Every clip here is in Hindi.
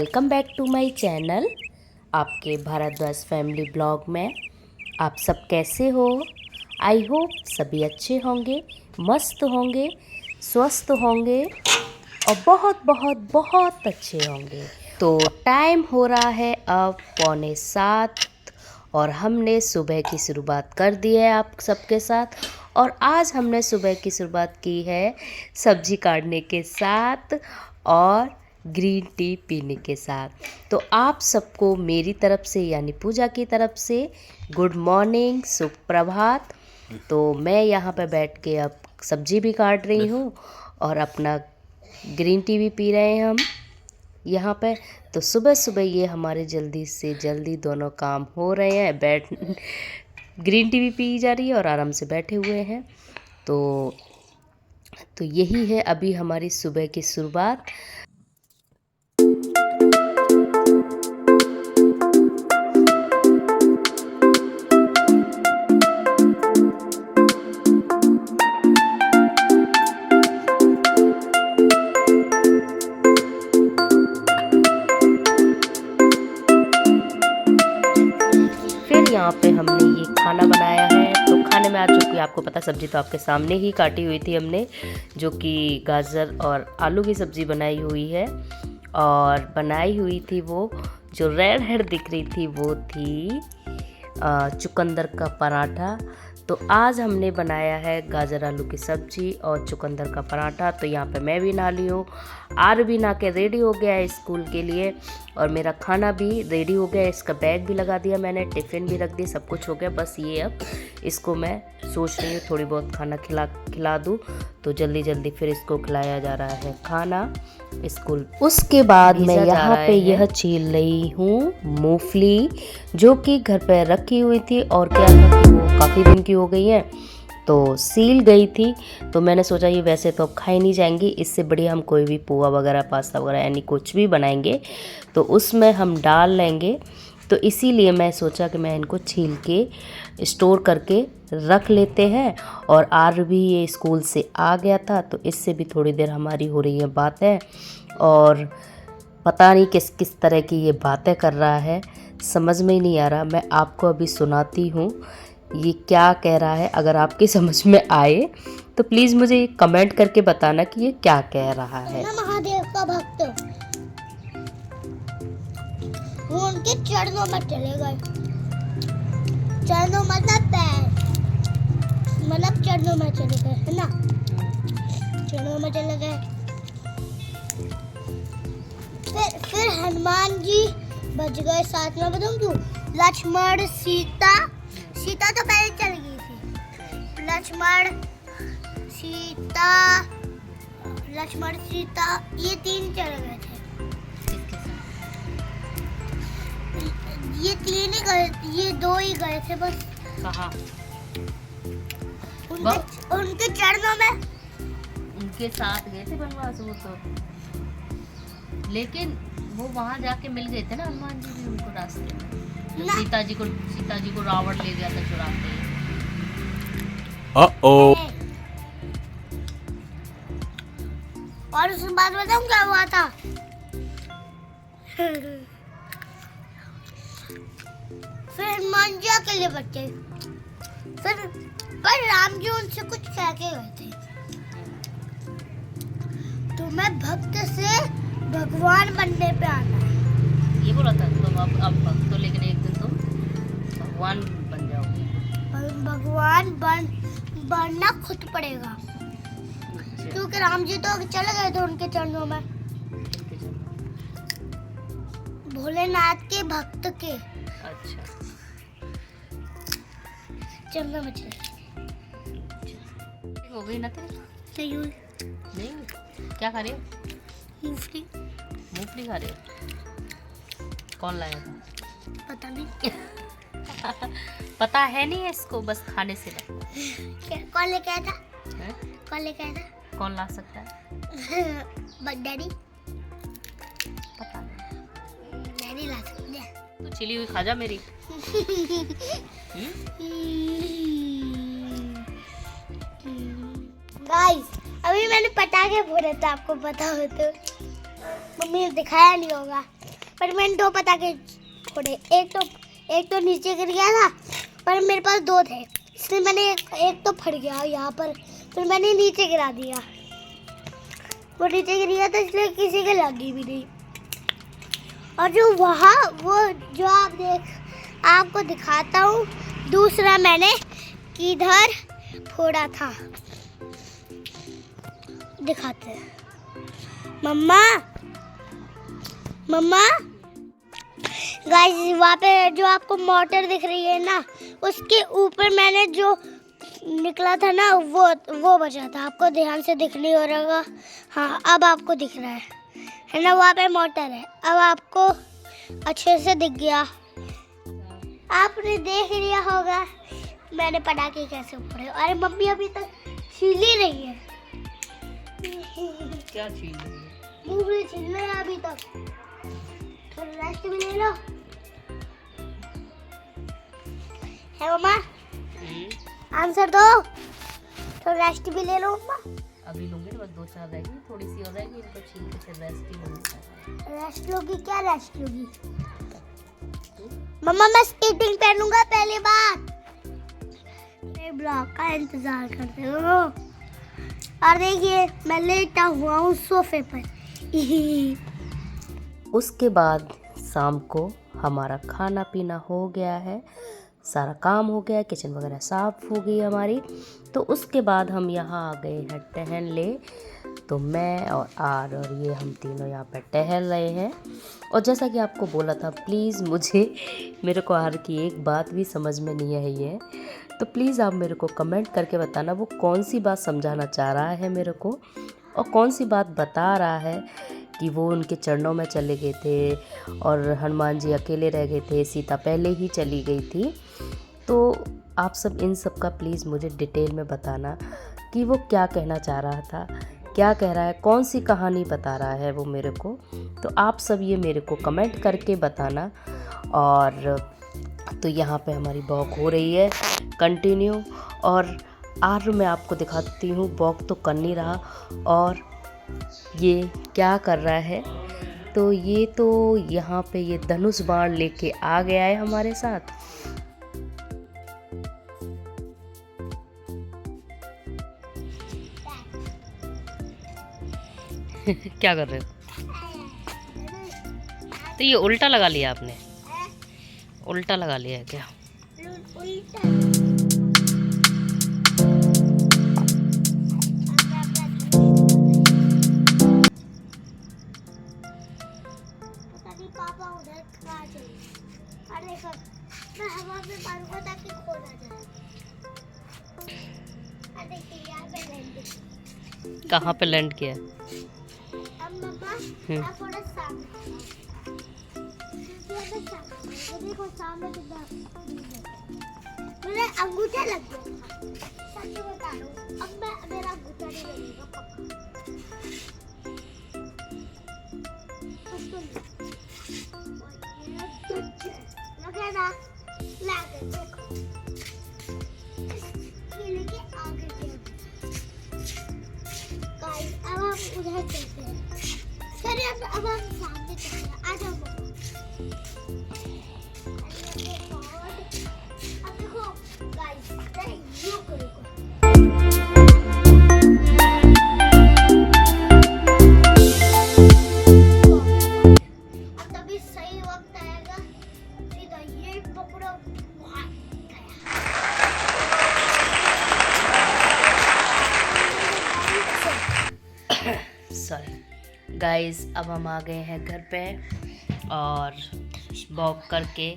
Welcome back to my channel आपके भारद्वाज फैमिली ब्लॉग में। आप सब कैसे हो? आई होप सभी अच्छे होंगे, मस्त होंगे, स्वस्थ होंगे और बहुत बहुत बहुत अच्छे होंगे। तो टाइम हो रहा है अब 6:45 और हमने सुबह की शुरुआत कर दी है आप सबके साथ। और आज हमने सुबह की शुरुआत की है सब्जी काटने के साथ और ग्रीन टी पीने के साथ। तो आप सबको मेरी तरफ से यानी पूजा की तरफ से गुड मॉर्निंग, सुप्रभात। तो मैं यहाँ पे बैठ के अब सब्जी भी काट रही हूँ और अपना ग्रीन टी भी पी रहे हैं हम यहाँ पे। तो सुबह सुबह ये हमारे जल्दी से जल्दी दोनों काम हो रहे हैं। ग्रीन टी भी पी जा रही है और आराम से बैठे हुए हैं। तो यही है अभी हमारी सुबह की शुरुआत। यहाँ पे हमने ये खाना बनाया है। तो खाने में आज चूँकि आपको पता सब्जी तो आपके सामने ही काटी हुई थी हमने, जो कि गाजर और आलू की सब्ज़ी बनाई हुई है। और बनाई हुई थी वो जो रेड रेड दिख रही थी वो थी चुकंदर का पराठा। तो आज हमने बनाया है गाजर आलू की सब्ज़ी और चुकंदर का पराठा। तो यहाँ पे मैं भी नहा ली हूँ, आर भी नहा के रेडी हो गया है स्कूल के लिए और मेरा खाना भी रेडी हो गया है। इसका बैग भी लगा दिया मैंने, टिफ़िन भी रख दी, सब कुछ हो गया। बस ये अब इसको मैं सोच रही हूँ थोड़ी बहुत खाना खिला दूँ। तो जल्दी जल्दी फिर इसको खिलाया जा रहा है खाना स्कूल। उसके बाद मैं यहाँ पे यह छील रही हूँ मूंगफली, जो कि घर पे रखी हुई थी और क्या था कि वो काफ़ी दिन की हो गई है तो सील गई थी। तो मैंने सोचा ये वैसे तो अब खाई नहीं जाएंगी, इससे बढ़िया हम कोई भी पोहा वगैरह, पास्ता वगैरह यानी कुछ भी बनाएंगे तो उसमें हम डाल लेंगे। तो इसीलिए मैं सोचा कि मैं इनको छील के स्टोर करके रख लेते हैं। और आर भी ये स्कूल से आ गया था तो इससे भी थोड़ी देर हमारी हो रही है बातें। और पता नहीं किस किस तरह की ये बातें कर रहा है, समझ में ही नहीं आ रहा। मैं आपको अभी सुनाती हूँ ये क्या कह रहा है। अगर आपकी समझ में आए तो प्लीज़ मुझे कमेंट करके बताना कि ये क्या कह रहा है। महादेव का भक्त, वो उनके चरणों में चले गए। चरणों मतलब पैर, मतलब चरणों में चले गए, है ना? चरणों में चले गए। फिर हनुमान जी बच गए साथ में। बताऊं क्यों? लक्ष्मण, सीता तो पहले चल गई थी। लक्ष्मण सीता ये तीन चले गए थे। ये तीन ही गए, ये दो ही गए थे बस। कहाँ? उनके चरणों में, उनके साथ गए थे बनवास वो तो, लेकिन वो वहाँ जाके मिल गए थे ना हनुमान जी भी उनको रास्ते में। तो सीता जी को रावण ले गया था चुराते। और उस बात बताऊं क्या हुआ था? फिर हनुमान जी अकेले बचे। पर राम जी उनसे कुछ कह के गए थे, तुम्हें भक्त से भगवान बनने पे आना है। ये बोला था तुम अब भक्त हो, लेकिन एक दिन तुम भगवान बन जाओगे। भगवान बनना खुद पड़ेगा, क्योंकि राम जी तो चले गए थे उनके चरणों में, भोलेनाथ के भक्त के। अच्छा, चरणों में चले हो गई ना तेरी? नहीं क्या खा रहे हो? मूंगफली खा रहे हो? कौन लाया था? पता नहीं। पता है नहीं है इसको, बस खाने से कौन लेके आया था? कौन लेके आया था? कौन ला सकता है? डैडी। पता नहीं, डैडी ला सकते हैं। तो छिली हुई खा जा मेरी। गाइस, अभी मैंने पटाखे फोड़े थे, आपको पता हो तो। मम्मी ने दिखाया नहीं होगा। पर मैंने 2 पटाखे फोड़े। एक तो नीचे गिर गया था, पर मेरे पास 2 थे, इसलिए मैंने एक तो फट गया यहाँ पर, फिर मैंने नीचे गिरा दिया। वो नीचे गिर गया था, इसलिए किसी के लगी भी नहीं। और जो वहाँ वो जो आपको दिखाता हूँ, दूसरा मैंने किधर फोड़ा था, दिखाते हैं। मम्मा गाइस, वहाँ पे जो आपको मोटर दिख रही है ना, उसके ऊपर मैंने जो निकला था ना, वो बचा था। आपको ध्यान से दिख नहीं हो रहा होगा। हाँ, अब आपको दिख रहा है ना, वहाँ पे मोटर है। अब आपको अच्छे से दिख गया। आपने देख लिया होगा मैंने पटाखे कैसे फोड़े। अरे मम्मी अभी तक छील ही रही है। क्या छील रही है? मूंगफली छील रही है अभी तक। थोड़ा रेस्ट भी ले लो। है मम्मा? आंसर दो। तो रेस्ट भी ले लो मम्मा। अभी लूंगी ना, बस 2-4 रहेगी, थोड़ी सी और रहेगी, इनको छील के फिर रेस्ट ही होगी। रेस्ट लोगी? क्या रेस्ट लोगी? मम्मा मैं स्केटिंग पहनूंगा पहली बार। मेरे ब्लॉग का इंतजार करते हो। और देखिए मैं लेटा हुआ हूँ सोफे पर। उसके बाद शाम को हमारा खाना पीना हो गया है, सारा काम हो गया, किचन वगैरह साफ़ हो गई हमारी। तो उसके बाद हम यहाँ आ गए हैं टहलने। तो मैं और ये हम तीनों यहाँ पर टहल रहे हैं। और जैसा कि आपको बोला था, प्लीज़ मेरे को आर की एक बात भी समझ में नहीं आई है, तो प्लीज़ आप मेरे को कमेंट करके बताना वो कौन सी बात समझाना चाह रहा है मेरे को, और कौन सी बात बता रहा है कि वो उनके चरणों में चले गए थे और हनुमान जी अकेले रह गए थे, सीता पहले ही चली गई थी। तो आप सब इन सब का प्लीज़ मुझे डिटेल में बताना कि वो क्या कहना चाह रहा था, क्या कह रहा है, कौन सी कहानी बता रहा है वो मेरे को। तो आप सब ये मेरे को कमेंट करके बताना। और तो यहाँ पे हमारी वॉक हो रही है कंटिन्यू, और आर मैं आपको दिखाती हूँ, वॉक तो कर नहीं रहा और ये क्या कर रहा है। तो ये तो यहाँ पे ये धनुष बाण लेके आ गया है हमारे साथ। क्या कर रहे हो? तो ये उल्टा लगा लिया आपने? उल्टा लगा लिया है क्या? पापा उधर कहाँ चले? अरे मैं हवा में मारूंगा ताकि खो ना जाए। अरे यहाँ पे लैंड। कहाँ पे लैंड किया? अब मम्मा आप थोड़ा सामने। देखो सामने कितना मेरा अंगूठा लग गया। सच बता रहा हूँ, अब मेरा अंगूठा नहीं लगेगा पक्का। लगे ना? लगे देखो। ये लेके आगे गया। गाइस अब हम उधर चलते हैं। चलिए अब हम सामने चलते हैं। आ जाओ मम्मा। अब देखो गाइस, यू करो। सॉरी गाइस, अब हम आ गए हैं घर पे और वॉक करके।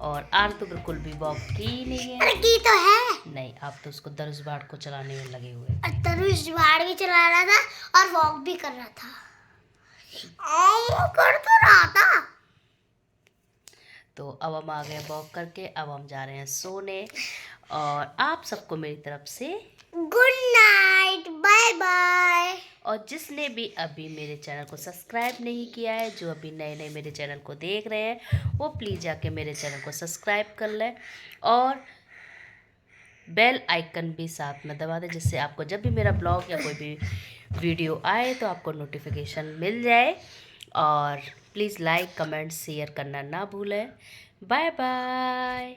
और आर तो बिल्कुल भी वॉक की नहीं है। की तो है। नहीं, आप तो उसको धनुष बाण को चलाने में लगे हुए। धनुष बाण भी चला रहा था और वॉक भी कर रहा था। कर तो रहा था। तो अब हम आ गए वॉक करके, अब हम जा रहे हैं सोने। और आप सबको मेरी तरफ से गुड नाइट, बाय बाय। और जिसने भी अभी मेरे चैनल को सब्सक्राइब नहीं किया है, जो अभी नए नए मेरे चैनल को देख रहे हैं, वो प्लीज़ जाके मेरे चैनल को सब्सक्राइब कर लें और बेल आइकन भी साथ में दबा दें, जिससे आपको जब भी मेरा ब्लॉग या कोई भी वीडियो आए तो आपको नोटिफिकेशन मिल जाए। और प्लीज़ लाइक कमेंट शेयर करना ना भूलें। Bye bye.